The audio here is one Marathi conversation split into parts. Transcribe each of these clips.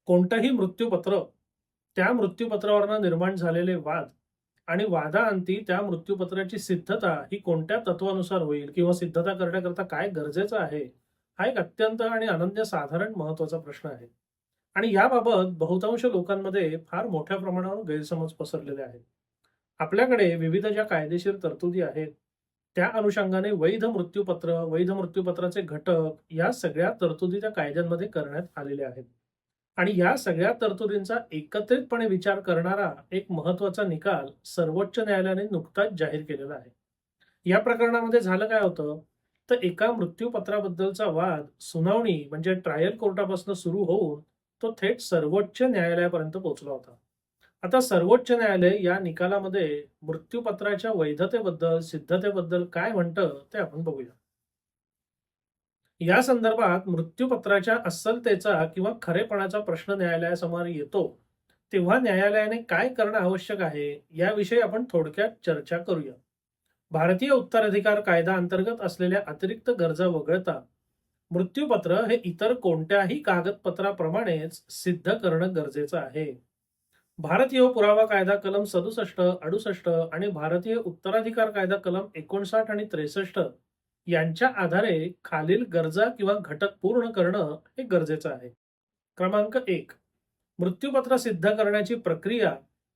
कोणतंही मृत्यूपत्र, त्या मृत्यूपत्रावरनं निर्माण झालेले वाद आणि वादाअंती त्या मृत्यूपत्राची सिद्धता ही कोणत्या तत्वानुसार होईल किंवा सिद्धता करण्याकरता काय गरजेचं आहे, हा एक अत्यंत आणि अनन्यसाधारण महत्त्वाचा प्रश्न आहे. आणि याबाबत बहुतांश लोकांमध्ये फार मोठ्या प्रमाणावर गैरसमज पसरलेले आहेत. आपल्याकडे विविध ज्या कायदेशीर तरतुदी आहेत, त्या अनुषंगाने वैध मृत्यूपत्राचे घटक या सगळ्या तरतुदी त्या कायद्यांमध्ये करण्यात आलेल्या आहेत. आणि या सगळ्या तरतुदींचा एकत्रितपणे विचार करणारा एक महत्त्वाचा निकाल सर्वोच्च न्यायालयाने नुकताच जाहीर केलेला आहे. या प्रकरणामध्ये झालं काय होतं, तर एका मृत्यूपत्राबद्दलचा वाद सुनावणी म्हणजे ट्रायल कोर्टापासून सुरू होऊन तो थेट सर्वोच्च न्यायालयापर्यंत पोहोचला होता. आता सर्वोच्च न्यायालय या निकालामध्ये मृत्यूपत्राच्या वैधतेबद्दल, सिद्धतेबद्दल काय म्हणतं ते आपण बघूया. या संदर्भात मृत्यूपत्राच्या अस्सलतेचा किंवा खरेपणाचा प्रश्न न्यायालयासमोर येतो, तेव्हा न्यायालयाने काय करणं आवश्यक आहे याविषयी आपण थोडक्यात चर्चा करूया. भारतीय उत्तराधिकार कायदा अंतर्गत असलेल्या अतिरिक्त गरजा वगळता मृत्यूपत्र हे इतर कोणत्याही कागदपत्राप्रमाणेच सिद्ध करणं गरजेचं आहे. भारतीय पुरावा कायदा कलम 67, 68 आणि भारतीय उत्तराधिकार कायदा कलम 59 आणि 63 यांच्या आधारे खालील गरजा किंवा घटक पूर्ण करणं हे गरजेचं आहे. क्रमांक 1. मृत्यूपत्र सिद्ध करण्याची प्रक्रिया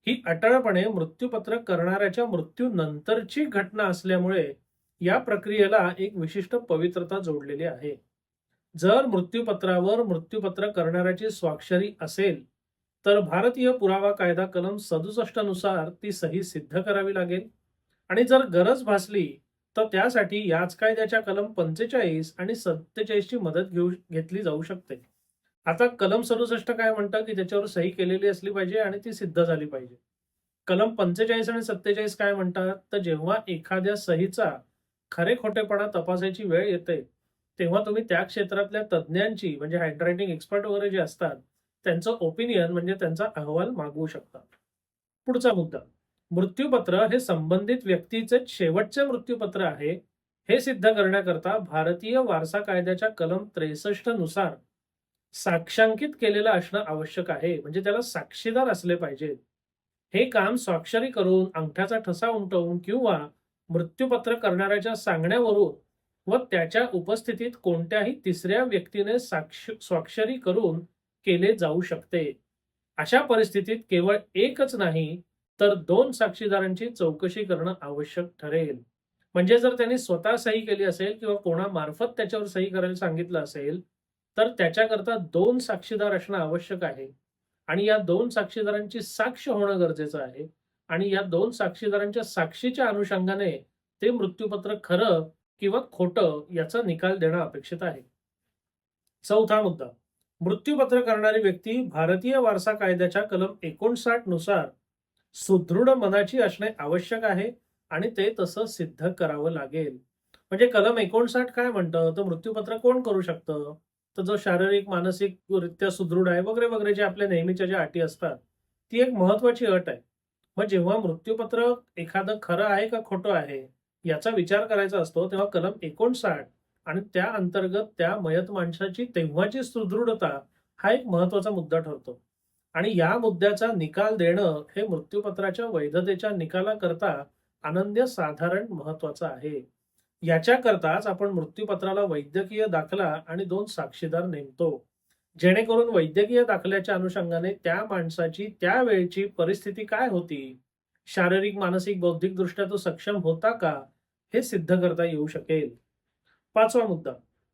ही अटळपणे मृत्यूपत्र करणाऱ्याच्या मृत्यूनंतरची घटना असल्यामुळे या प्रक्रियेला एक विशिष्ट पवित्रता जोडलेली आहे. जर मृत्यूपत्रावर मृत्यूपत्र करणाऱ्याची स्वाक्षरी असेल, तर भारतीय पुरावा कायदा कलम 67 नुसार ती सही सिद्ध करावी लागेल. आणि जर गरज भासली तर त्यासाठी याच कायद्याच्या कलम 45 आणि 47 ची मदत घेतली जाऊ शकते. आता कलम 67 काय म्हणतं, की त्याच्यावर सही केलेली असली पाहिजे आणि ती सिद्ध झाली पाहिजे. कलम 45 आणि 47 काय म्हणतात, तर जेव्हा एखाद्या सहीचा खरे खोटेपणा तपासायची वेळ येते, तेव्हा तुम्ही त्या क्षेत्रातल्या तज्ज्ञांची म्हणजे हँडरायटिंग एक्सपर्ट वगैरे जे असतात, त्यांचं ओपिनियन म्हणजे त्यांचा अहवाल मागवू शकता. पुढचा मुद्दा, मृत्यूपत्र हे संबंधित व्यक्तीचे शेवटचे मृत्यूपत्र आहे हे सिद्ध करण्याकरता भारतीय वारसा कायद्याच्या कलम 63 नुसार साक्षांकित केलेलं असणं आवश्यक आहे. म्हणजे त्याला साक्षीदार असले पाहिजेत. हे काम स्वाक्षरी करून, अंगठ्याचा ठसा उमटवून किंवा मृत्यूपत्र करणाऱ्याच्या सांगण्यावरून व त्याच्या उपस्थितीत कोणत्याही तिसऱ्या व्यक्तीने स्वाक्षरी करून केले जाऊ शकते. अशा परिस्थितीत केवळ एकच नाही, तर 2 साक्षीदारांची चौकशी करणं आवश्यक ठरेल. म्हणजे जर त्यांनी स्वतः सही केली असेल किंवा कोणामार्फत त्याच्यावर सही करायला सांगितलं असेल, तर त्याच्याकरता 2 साक्षीदार असणं आवश्यक आहे. आणि या 2 साक्षीदारांची साक्ष होणं गरजेचं आहे. आणि या 2 साक्षीदारांच्या साक्षीच्या अनुषंगाने ते मृत्यूपत्र खरं किंवा खोटं याचा निकाल देणं अपेक्षित आहे. चौथा मुद्दा, मृत्यूपत्र करणारी व्यक्ती भारतीय वारसा कायद्याच्या कलम 59 नुसार सुदृढ मनाची असणे आवश्यक आहे आणि ते तसं सिद्ध करावं लागेल. म्हणजे कलम 59 काय म्हणतं, तर मृत्यूपत्र कोण करू शकतं? तर जो शारीरिक, मानसिकरित्या सुदृढ आहे वगैरे वगैरे जे आपल्या नेहमीच्या ज्या अटी असतात, ती एक महत्वाची अट आहे. मग जेव्हा मृत्यूपत्र एखादं खरं आहे का खोटं आहे याचा विचार करायचा असतो, तेव्हा कलम 59 आणि त्या अंतर्गत त्या मयत माणसाची तेव्हाची सुदृढता हा एक महत्वाचा मुद्दा ठरतो. आणि या मुद्द्याचा निकाल देणं हे मृत्यूपत्राच्या वैधतेच्या निकालाकरता अनन्यसाधारण महत्वाचं आहे. याच्याकरताच आपण मृत्यूपत्राला वैद्यकीय दाखला आणि 2 साक्षीदार नेमतो. जेणेकरून वैद्यकीय दाखल्याच्या अनुषंगाने त्या माणसाची त्यावेळची परिस्थिती काय होती, शारीरिक, मानसिक, बौद्धिकदृष्ट्या तो सक्षम होता का, हे सिद्ध करता येऊ शकेल. 5वा मुद्दा,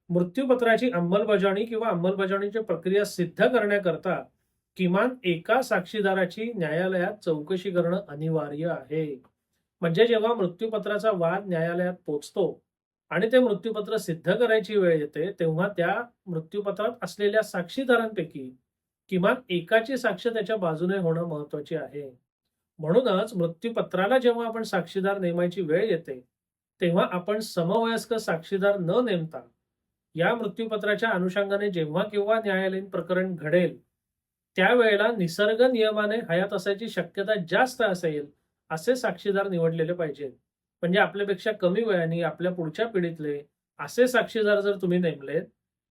मृत्यूपत्राची अंमलबजावणी किंवा अंमलबजावणीची प्रक्रिया सिद्ध करण्याकरता किमान एका साक्षीदाराची न्यायालयात चौकशी करणं अनिवार्य आहे. म्हणजे जेव्हा मृत्यूपत्राचा वाद न्यायालयात पोहोचतो आणि ते मृत्यूपत्र सिद्ध करायची वेळ येते, तेव्हा त्या मृत्यूपत्रात असलेल्या साक्षीदारांपैकी किमान एकाची साक्ष त्याच्या बाजूने होणं महत्वाची आहे. म्हणूनच मृत्यूपत्राला जेव्हा आपण साक्षीदार नेमायची वेळ येते, तेव्हा आपण समवयस्क साक्षीदार न नेमता या मृत्यूपत्राच्या अनुषंगाने जेव्हा केव्हा न्यायालयीन प्रकरण घडेल, त्यावेळेला निसर्ग नियमाने हयात असायची शक्यता जास्त असेल असे साक्षीदार निवडलेले पाहिजेत. म्हणजे आपल्यापेक्षा कमी वयाने आपल्या पुढच्या पिढीतले असे साक्षीदार जर तुम्ही नेमलेत,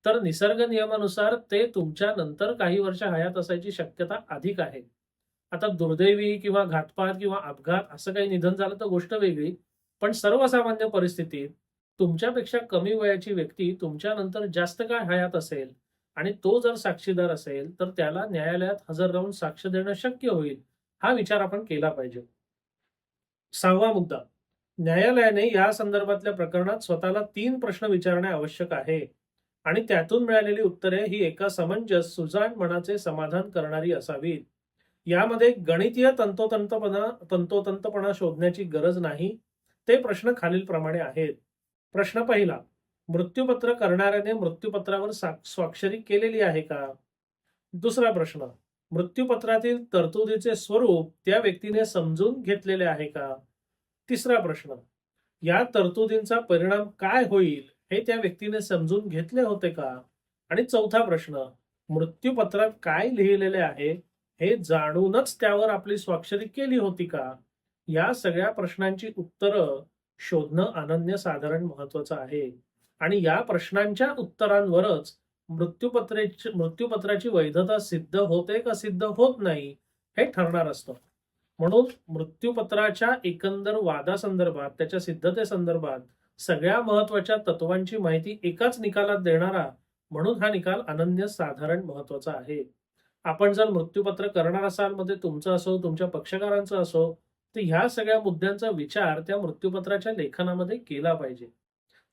तर निसर्ग नियमानुसार ते तुमच्या नंतर काही वर्ष हयात असायची शक्यता अधिक आहे. आता दुर्दैवी किंवा घातपात किंवा अपघात असं काही निधन झालं तर गोष्ट वेगळी. पण सर्वसामान्य परिस्थितीत तुमच्यापेक्षा कमी वयाची व्यक्ती तुमच्यानंतर जास्त काळ हयात असेल आणि तो जर साक्षीदार असेल, तर त्याला न्यायालयात हजर राहून साक्ष देणं शक्य होईल. हा विचार आपण केला पाहिजे. 6वा मुद्दा. न्यायालयाने या संदर्भातल्या प्रकरणात स्वतःला 3 प्रश्न विचारणे आवश्यक आहे आणि त्यातून मिळालेली उत्तरे ही एका समंजस, सुजाण मनाचे समाधान करणारी असावीत. यामध्ये गणितीय तंतोतंतपणा शोधण्याची गरज नाही. ते प्रश्न खालीलप्रमाणे आहेत. प्रश्न पहिला. मृत्यूपत्र करणाऱ्याने मृत्यूपत्रावर स्वाक्षरी केलेली आहे का? दुसरा प्रश्न. मृत्यूपत्रातील तरतुदीचे स्वरूप त्या व्यक्तीने समजून घेतलेले आहे का? तिसरा प्रश्न. या तरतुदींचा परिणाम काय होईल हे त्या व्यक्तीने समजून घेतले होते का? आणि चौथा प्रश्न. मृत्यूपत्रात काय लिहिलेले आहे हे जाणूनच त्यावर आपली स्वाक्षरी केली होती का? या सगळ्या प्रश्नांची उत्तरं शोधणं अनन्यसाधारण महत्वाचं आहे आणि या प्रश्नांच्या उत्तरांवरच मृत्यूपत्राची वैधता सिद्ध होते का सिद्ध होत नाही हे ठरणार असतं. म्हणून मृत्यूपत्राच्या एकंदर वादासंदर्भात, त्याच्या सिद्धतेसंदर्भात सगळ्या महत्वाच्या तत्वांची माहिती एकाच निकालात देणारा म्हणून हा निकाल अनन्यसाधारण महत्वाचा आहे. आपण जर मृत्यूपत्र करणार असाल, मग ते तुमचं असो, तुमच्या पक्षकारांचं असो, तर ह्या सगळ्या मुद्द्यांचा विचार त्या मृत्यूपत्राच्या लेखनामध्ये केला पाहिजे.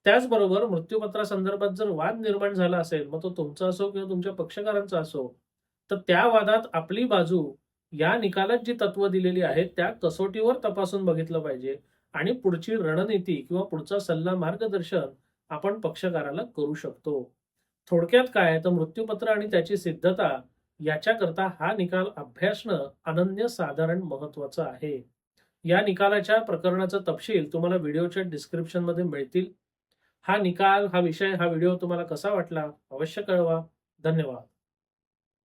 त्याचबरोबर मृत्यूपत्रासंदर्भात जर वाद निर्माण झाला असेल, मग तो तुमचा असो किंवा तुमच्या पक्षकारांचा असो, तर त्या वादात आपली बाजू या निकालात जी तत्व दिलेली आहेत त्या कसोटीवर तपासून बघितलं पाहिजे आणि पुढची रणनीती किंवा पुढचा सल्ला मार्गदर्शन आपण पक्षकाराला करू शकतो. थोडक्यात काय तर मृत्यूपत्र आणि त्याची सिद्धता याच्याकरता हा निकाल अभ्यासणं अनन्यसाधारण महत्वाचं आहे. या निकालाच्या प्रकरणाचा तपशील तुम्हाला व्हिडिओच्या डिस्क्रिप्शन मध्ये मिळतील. हा निकाल, हा विषय, हा व्हिडिओ तुम्हाला कसा वाटला अवश्य कळवा. धन्यवाद.